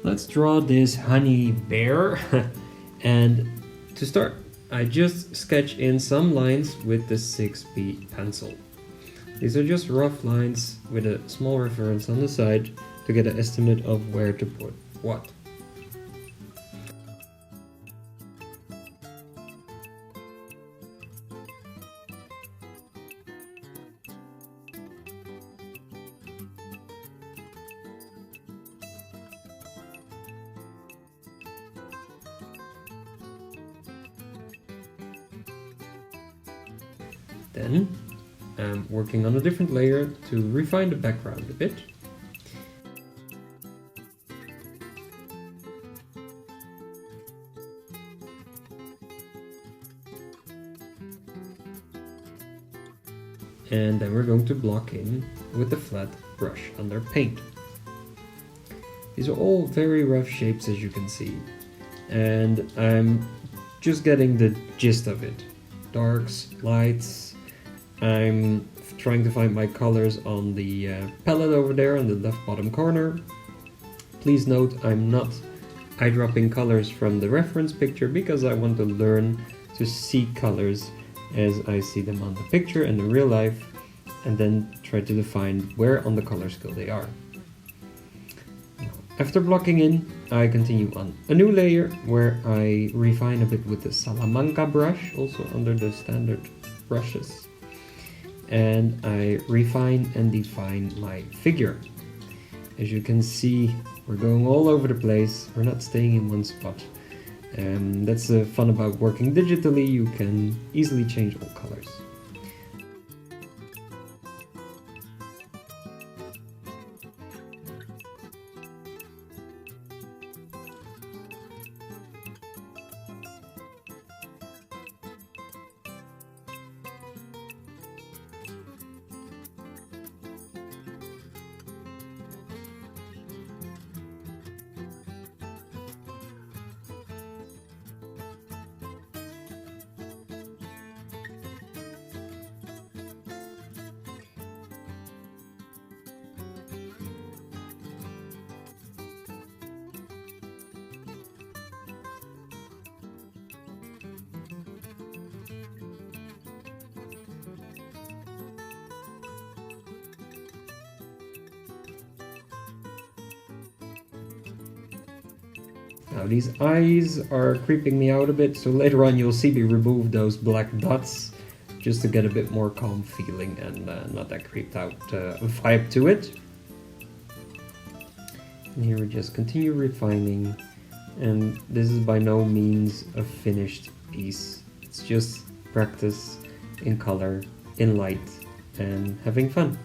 let's draw this honey bear. And to start, I just sketch in some lines with the 6B pencil. These are just rough lines with a small reference on the side to get an estimate of where to put what. Then I'm working on a different layer to refine the background a bit. And then we're going to block in with the flat brush under paint. These are all very rough shapes, as you can see, and I'm just getting the gist of it. Darks, lights. I'm trying to find my colors on the palette over there in the left bottom corner. Please note I'm not eyedropping colors from the reference picture because I want to learn to see colors as I see them on the picture and in real life, and then try to define where on the color scale they are. After blocking in, I continue on a new layer where I refine a bit with the Salamanca brush, also under the standard brushes. And I refine and define my figure. As you can see, we're going all over the place. We're not staying in one spot. That's the fun about working digitally. You can easily change all colors. Now these eyes are creeping me out a bit, so later on you'll see me remove those black dots just to get a bit more calm feeling and not that creeped out vibe to it. And here we just continue refining, and this is by no means a finished piece. It's just practice in color, in light, and having fun.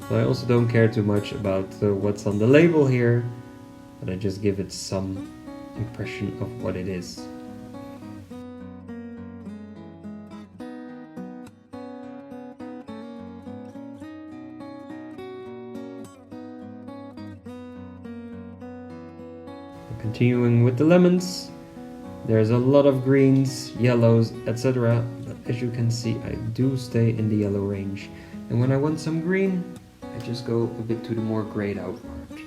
So I also don't care too much about what's on the label here, but I just give it some impression of what it is. Continuing with the lemons, there's a lot of greens, yellows, etc. But as you can see, I do stay in the yellow range. And when I want some green, I just go a bit to the more grayed out part.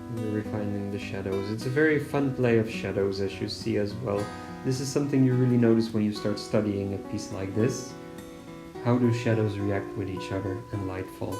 And refining the shadows. It's a very fun play of shadows, as you see as well. This is something you really notice when you start studying a piece like this. How do shadows react with each other and light fall?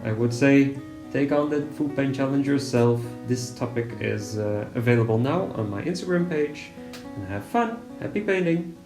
I would say take on the food paint challenge yourself. This topic is available now on my Instagram page. And have fun. Happy painting!